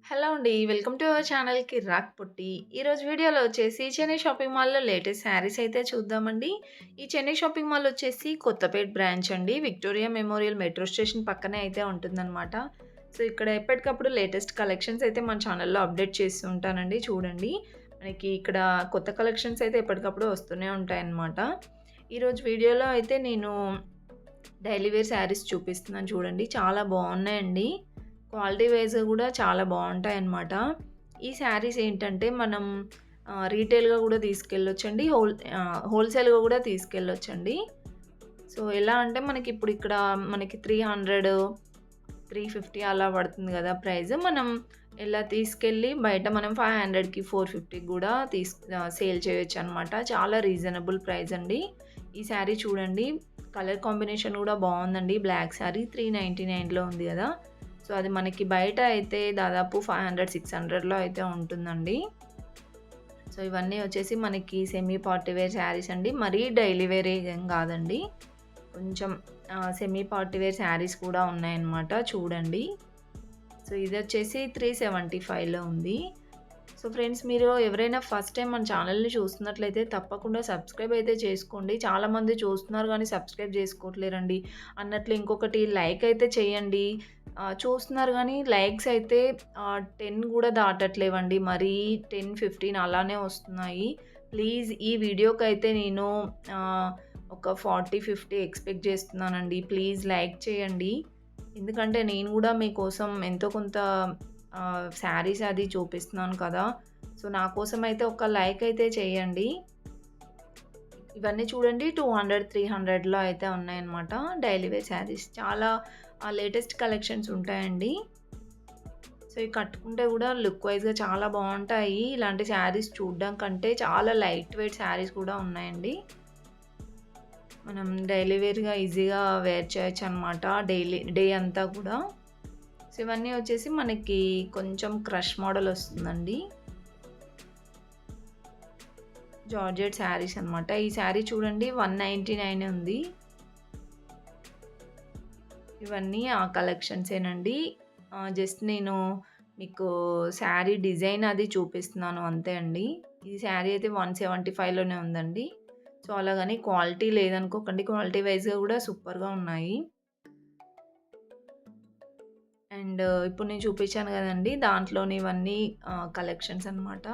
Hello అండి. Welcome to our channel కిర్రాక్ పొట్టి. ఈరోజు వీడియోలో వచ్చేసి చెన్నై షాపింగ్ మాల్‌లో లేటెస్ట్ శారీస్ అయితే చూద్దామండి. ఈ చెన్నై షాపింగ్ మాల్ వచ్చేసి కొత్తపేట్ బ్రాంచ్ అండి. విక్టోరియా మెమోరియల్ మెట్రో స్టేషన్ పక్కనే అయితే ఉంటుందనమాట. సో, ఇక్కడ ఎప్పటికప్పుడు లేటెస్ట్ కలెక్షన్స్ అయితే మన ఛానల్‌లో అప్డేట్ చేస్తూ ఉంటానండి. చూడండి. మనకి ఇక్కడ కొత్త కలెక్షన్స్ అయితే ఎప్పటికప్పుడు వస్తూనే ఉంటాయన్నమాట. ఈరోజు వీడియోలో అయితే నేను డైలీ వేర్ శారీస్ చూపిస్తున్నాను చూడండి. చాలా బాగున్నాయండి. క్వాలిటీ వైస్‌గా కూడా చాలా బావుంటాయన్నమాట. ఈ శారీస్ ఏంటంటే మనం రీటైల్‌గా కూడా తీసుకెళ్ళొచ్చండి. హోల్‌సేల్‌గా కూడా తీసుకెళ్ళొచ్చండి. సో, ఎలా అంటే మనకిప్పుడు ఇక్కడ మనకి 300, 350 అలా పడుతుంది కదా ప్రైస్. మనం ఇలా తీసుకెళ్ళి బయట మనం 500కి, 450కి కూడా సేల్ చేయొచ్చనమాట. చాలా రీజనబుల్ ప్రైస్ అండి. ఈ శారీ చూడండి. కలర్ కాంబినేషన్ కూడా బావుందండి. బ్లాక్ శారీ 399లో ఉంది కదా! సో, అది మనకి బయట అయితే దాదాపు 500, 600లో అయితే ఉంటుందండి. సో, ఇవన్నీ వచ్చేసి మనకి సెమీ పార్టీ వేర్ శారీస్ అండి. మరీ డైలీ వేర్ ఏం కాదండి. కొంచెం సెమీ పార్టీ వేర్ శారీస్ కూడా ఉన్నాయన్నమాట. చూడండి. సో, ఇదొచ్చేసి 375లో ఉంది. సో, ఫ్రెండ్స్ మీరు ఎవరైనా ఫస్ట్ టైం మన ఛానల్‌ని చూస్తున్నట్లయితే తప్పకుండా సబ్స్క్రైబ్ అయితే చేసుకోండి. చాలామంది చూస్తున్నారు కానీ సబ్స్క్రైబ్ చేసుకోవట్లేరండి. అన్నట్లు ఇంకొకటి లైక్ అయితే చేయండి. చూస్తున్నారు కానీ లైక్స్ అయితే 10 కూడా దాటట్లేవండి. మరీ 10, 15 అలానే వస్తున్నాయి. ప్లీజ్ ఈ వీడియోకైతే నేను ఒక 40, 50 ఎక్స్‌పెక్ట్ చేస్తున్నానండి. ప్లీజ్ లైక్ చేయండి. ఎందుకంటే నేను కూడా మీకోసం ఎంతో కొంత శారీస్ అది చూపిస్తున్నాను కదా! సో, నా కోసం అయితే ఒక లైక్ అయితే చేయండి. ఇవన్నీ చూడండి 200, 300లో అయితే ఉన్నాయన్నమాట. డైలీ వేర్ శారీస్ చాలా లేటెస్ట్ కలెక్షన్స్ ఉంటాయండి. సో, ఇవి కట్టుకుంటే కూడా లుక్ వైస్‌గా చాలా బావుంటాయి. ఇలాంటి శారీస్ చూడడం కంటే చాలా లైట్ వెయిట్ శారీస్ కూడా ఉన్నాయండి. మనం డైలీ వేర్‌గా ఈజీగా వేర్ చేయొచ్చనమాట. డే అంతా కూడా. సో, ఇవన్నీ వచ్చేసి మనకి కొంచెం క్రష్ మోడల్ వస్తుందండి. జార్జెట్ శారీస్ అనమాట. ఈ శారీ చూడండి 199 ఉంది. ఇవన్నీ ఆ కలెక్షన్సేనండి. జస్ట్ నేను మీకు శారీ డిజైన్ అది చూపిస్తున్నాను అంతే అండి. ఈ శారీ అయితే 175లోనే ఉందండి. సో, అలాగని క్వాలిటీ లేదనుకోకండి. క్వాలిటీ వైస్‌గా కూడా సూపర్‌గా ఉన్నాయి. అండ్ ఇప్పుడు నేను చూపించాను కదండీ! దాంట్లోని ఇవన్నీ కలెక్షన్స్ అనమాట.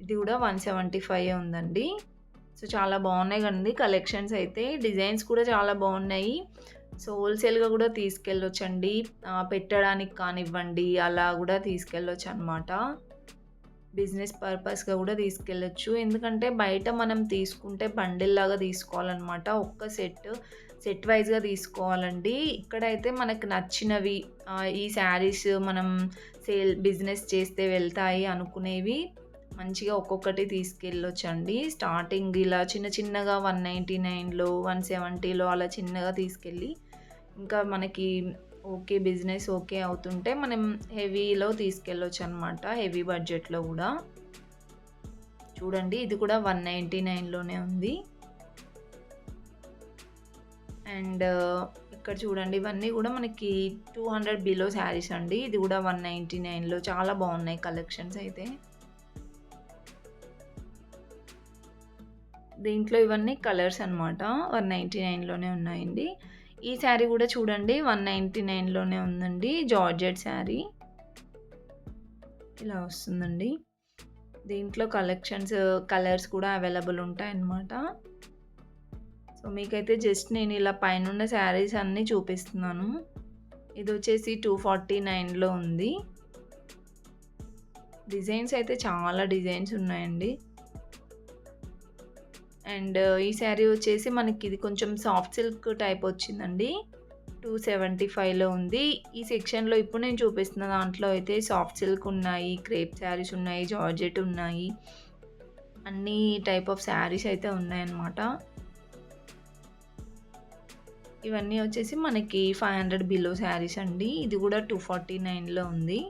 ఇది కూడా 175 ఉందండి. సో, చాలా బాగున్నాయి కదండీ కలెక్షన్స్ అయితే. డిజైన్స్ కూడా చాలా బాగున్నాయి. సో, హోల్‌సేల్‌గా కూడా తీసుకెళ్ళొచ్చండి. పెట్టడానికి కానివ్వండి అలా కూడా తీసుకెళ్ళొచ్చనమాట. బిజినెస్ పర్పస్‌గా కూడా తీసుకెళ్ళొచ్చు. ఎందుకంటే బయట మనం తీసుకుంటే బండిల్‌లాగా తీసుకోవాలనమాట. ఒక్క సెట్ వైస్‌గా తీసుకోవాలండి. ఇక్కడైతే మనకు నచ్చినవి ఈ శారీస్ మనం బిజినెస్ చేస్తే వెళ్తాయి అనుకునేవి మంచిగా ఒక్కొక్కటి తీసుకెళ్ళొచ్చండి. స్టార్టింగ్ ఇలా చిన్న చిన్నగా 199లో, 170లో అలా చిన్నగా తీసుకెళ్ళి ఇంకా మనకి ఓకే బిజినెస్ ఓకే అవుతుంటే మనం హెవీలో తీసుకెళ్ళొచ్చనమాట. హెవీ బడ్జెట్‌లో కూడా. చూడండి ఇది కూడా 199లోనే ఉంది. అండ్ ఇక్కడ చూడండి ఇవన్నీ కూడా మనకి 200 బిలో శారీస్ అండి. ఇది కూడా 199లో చాలా బాగున్నాయి కలెక్షన్స్ అయితే. దీంట్లో ఇవన్నీ కలర్స్ అనమాట. 199లోనే ఉన్నాయండి. ఈ శారీ కూడా చూడండి 199లోనే ఉందండి. జార్జెట్ శారీ. ఇలా వస్తుందండి. దీంట్లో కలర్స్ కూడా అవైలబుల్ ఉంటాయన్నమాట. సో, మీకైతే జస్ట్ నేను ఇలా పైనున్న శారీస్ అన్నీ చూపిస్తున్నాను. ఇది వచ్చేసి 249లో ఉంది. డిజైన్స్ అయితే చాలా డిజైన్స్ ఉన్నాయండి. అండ్ ఈ శారీ వచ్చేసి మనకి ఇది కొంచెం సాఫ్ట్ సిల్క్ టైప్ వచ్చిందండి. 275లో ఉంది. ఈ సెక్షన్‌లో ఇప్పుడు నేను చూపిస్తున్న దాంట్లో అయితే సాఫ్ట్ సిల్క్ ఉన్నాయి, క్రేప్ శారీస్ ఉన్నాయి, జార్జెట్ ఉన్నాయి. అన్ని టైప్ ఆఫ్ శారీస్ అయితే ఉన్నాయన్నమాట. ఇవన్నీ వచ్చేసి మనకి 500 బిలో శారీస్ అండి. ఇది కూడా 249లో ఉంది.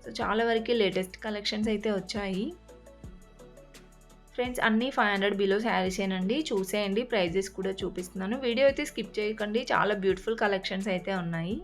సో, చాలా వరకు లేటెస్ట్ కలెక్షన్స్ అయితే వచ్చాయి. ఫ్రెండ్స్ అన్నీ 500 బిలో శారీసేనండి. చూసేయండి. ప్రైజెస్ కూడా చూపిస్తున్నాను. వీడియో అయితే స్కిప్ చేయకండి. చాలా బ్యూటిఫుల్ కలెక్షన్స్ అయితే ఉన్నాయి.